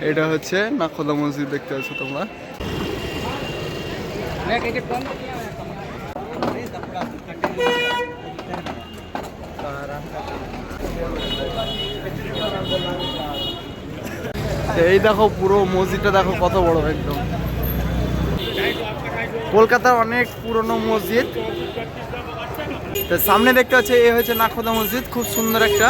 এটা হচ্ছে নাখোদা মসজিদ, দেখতে পাচ্ছ তোমরা। এই দেখো পুরো মসজিদটা দেখো কত বড়, একদম কলকাতার অনেক পুরনো মসজিদ। সামনে দেখতে পাচ্ছি এই হচ্ছে নাখোদা মসজিদ, খুব সুন্দর একটা।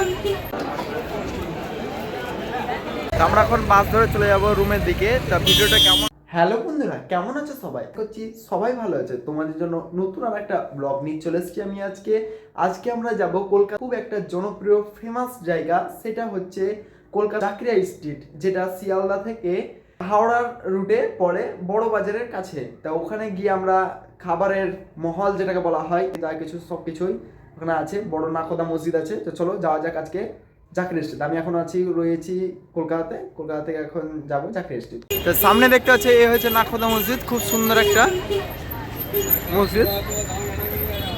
আমরা এখন বাস ধরে চলে যাব রুমের দিকে। তা ভিডিওটা কেমন? হ্যালো বন্ধুরা, কেমন আছো সবাই? করছি সবাই ভালো আছে। তোমাদের জন্য নতুন আর একটা ব্লগ নিয়ে চলে এসেছি আমি আজকে আমরা যাব কলকাতা খুব একটা জনপ্রিয় ফেমাস জায়গা, সেটা হচ্ছে কলকাতা জাকরিয়া স্ট্রিট, যেটা শিয়ালদা থেকে হাওড়ার রুটে পড়ে, বড় বাজারের কাছে। তা ওখানে গিয়ে আমরা খাবারের মহল যেটাকে বলা হয়, যা কিছু সব কিছুই ওখানে আছে। বড় নাখোদা মসজিদ আছে। তো চলো যাওয়া যাক আজকে জাকরিয়া স্ট্রিট। আমি এখন রয়েছি কলকাতা থেকে এখন যাবো জাকরিয়া স্ট্রিট। তো সামনে দেখতে পাচ্ছি এই হচ্ছে নাখোদা মসজিদ, খুব সুন্দর একটা মসজিদ।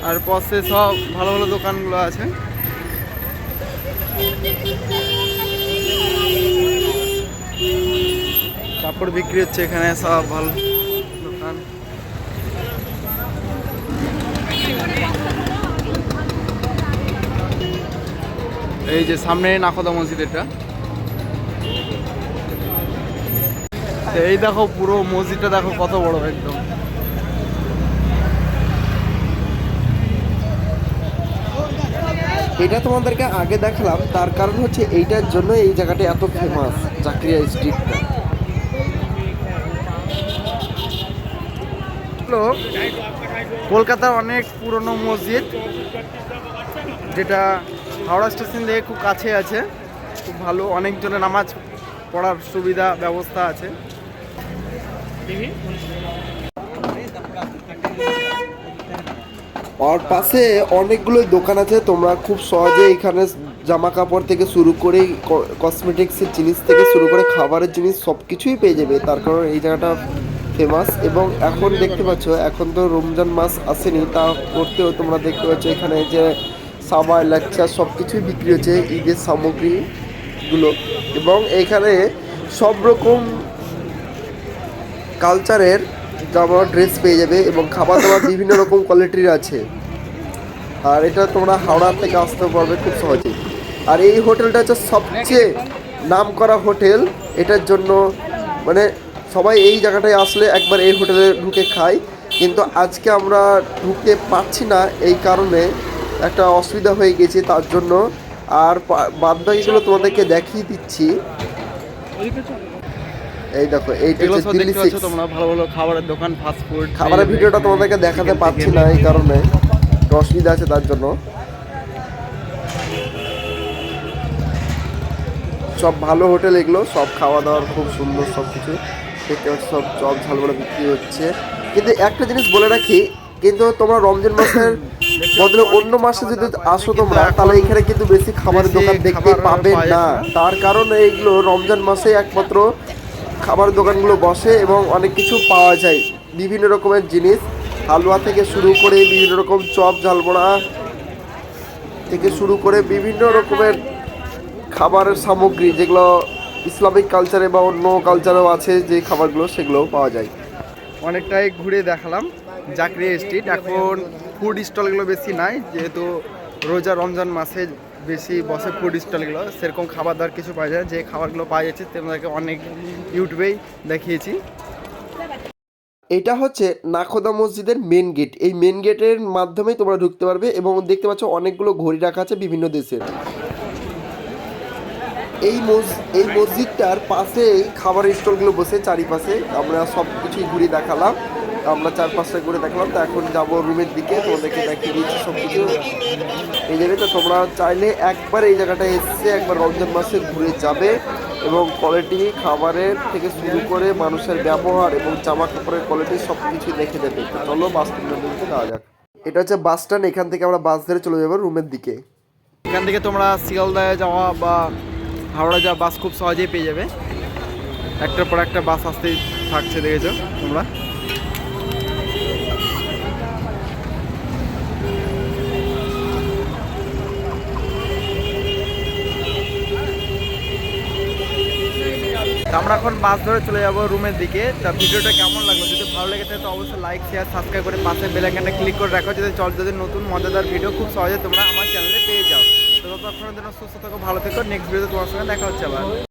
আর পাশে সব ভালো ভালো দোকানগুলো আছে। কাপড় বিক্রি হচ্ছে এখানে, সব ভালো দোকান। এই যে সামনে নাখোদা মসজিদ, এটা এই দেখো পুরো মসজিদটা দেখো কত বড়, একদম এটা তোমাদেরকে আগে দেখালাম, তার কারণ হচ্ছে এইটার জন্য এই জায়গাটা এত ফেমাস, জাকরিয়া স্ট্রিটটা। কলকাতার অনেক পুরনো মসজিদ, যেটা হাওড়া স্টেশন থেকে খুব কাছে আছে। খুব ভালো, অনেকজনের নামাজ পড়ার সুবিধা ব্যবস্থা আছে। আর পাশে অনেকগুলো দোকান আছে, তোমরা খুব সহজে এখানে জামা কাপড় থেকে শুরু করে কসমেটিক্সের জিনিস থেকে শুরু করে খাবারের জিনিস সব কিছুই পেয়ে যাবে। তার কারণ এই জায়গাটা ফেমাস। এবং এখন দেখতে পাচ্ছ, এখন তো রমজান মাস আসেনি, তা করতেও তোমরা দেখতে পাচ্ছ এখানে যে সাবাই লাচ্চা সব কিছুই বিক্রি হচ্ছে, ঈদের সামগ্রীগুলো। এবং এখানে সব রকম কালচারের জামা ড্রেস পেয়ে যাবে এবং খাবার দাবার বিভিন্ন রকম কোয়ালিটির আছে। আর এটা তোমরা হাওড়া থেকে আসতে পারবে খুব সহজেই। আর এই হোটেলটা হচ্ছে সবচেয়ে নাম করা হোটেল, এটার জন্য মানে সবাই এই জায়গাটায় আসলে একবার এই হোটেলে ঢুকে খায়। কিন্তু আজকে আমরা ঢুকতে পারছি না, এই কারণে একটা অসুবিধা হয়ে গেছে, তার জন্য। আর বাদবাকিগুলো তোমাদেরকে দেখিয়ে দিচ্ছি। এই দেখো, এইটা হচ্ছে দিল্লি সিক্স। তোমরা ভালো ভালো খাবারের দোকান, ফাস্ট ফুড। খাবারের ভিডিওটা তোমাদেরকে দেখাতে পারছি না, এই কারণে অসুবিধা আছে, তার জন্য। সব ভালো হোটেল এগুলো, সব খাওয়া দাওয়ার খুব সুন্দর, সব কিছু দেখতে পাচ্ছি। সব চপ ঝালমুড়া বিক্রি হচ্ছে। কিন্তু একটা জিনিস বলে রাখি, কিন্তু তোমরা রমজান মাসের বদলে অন্য মাসে যদি আসো তোমরা, তাহলে এখানে কিন্তু বেশি খাবারের দোকান দেখতে পাবে না। তার কারণ এইগুলো রমজান মাসে একমাত্র খাবার দোকানগুলো বসে এবং অনেক কিছু পাওয়া যায়, বিভিন্ন রকমের জিনিস, হালুয়া থেকে শুরু করে বিভিন্ন রকম চপ ঝালমুড়া থেকে শুরু করে বিভিন্ন রকমের খাবারের সামগ্রী, যেগুলো ইসলামিক কালচারে বা অন্য কালচারেও আছে যে খাবারগুলো, সেগুলোও পাওয়া যায়। অনেকটাই ঘুরে দেখালাম জাকরিয়া স্ট্রিট। এখন ফুড স্টলগুলো বেশি নাই, যেহেতু রোজা রমজান মাসে বেশি বসে ফুড স্টলগুলো, সেরকম খাবার দাবার কিছু পাওয়া যায়। যে খাবারগুলো পাওয়া যাচ্ছে তোমাদেরকে অনেক ইউটিউবেই দেখিয়েছি। এটা হচ্ছে নাখোদা মসজিদের মেন গেট। এই মেন গেটের মাধ্যমেই তোমরা ঢুকতে পারবে এবং দেখতে পাচ্ছ অনেকগুলো ঘড়ি রাখা আছে বিভিন্ন দেশের। এই মসজিদটার পাশেই খাবারের স্টলগুলো বসে চারিপাশে। আমরা সব কিছুই ঘুরে দেখালাম, আমরা চারপাশে ঘুরে দেখালাম। তো এখন যাবো রুমের দিকে, তোমাদেরকে দেখিয়ে দিচ্ছি সব কিছু এই জায়গায়। তো তোমরা চাইলে একবার এই জায়গাটায় এসে একবার রমজান মাসে ঘুরে যাবে এবং কোয়ালিটি খাবারের থেকে শুরু করে মানুষের ব্যবহার এবং জামা কাপড়ের কোয়ালিটি সব কিছুই দেখে দেবে। তো চলো বাস স্ট্যান্ডের দিকে যাওয়া যাক। এটা হচ্ছে বাস স্ট্যান্ড, এখান থেকে আমরা বাস ধরে চলে যাবো রুমের দিকে। এখান থেকে তোমরা শিয়ালদায় যাওয়া বা হাওড়া যাওয়া বাস খুব সহজেই পেয়ে যাবে। একটার পর একটা বাস আসতেই থাকছে, দেখেছো তোমরা। আমরা এখন বাস ধরে চলে যাবো রুমের দিকে। তা ভিডিওটা কেমন লাগলো, যদি ভালো লেগে থাকে তো অবশ্যই লাইক শেয়ার সাবস্ক্রাইব করে পাশে বেল আইকনটা ক্লিক করে রাখো, যদি নতুন মজাদার ভিডিও খুব সহজে তোমরা আমার চ্যানেলে পেয়ে যাও। তো ততক্ষণের জন্য সুস্থ থাকো, ভালো থেকো। নেক্সট ভিডিওতে তোমার সঙ্গে দেখা হচ্ছে আবার।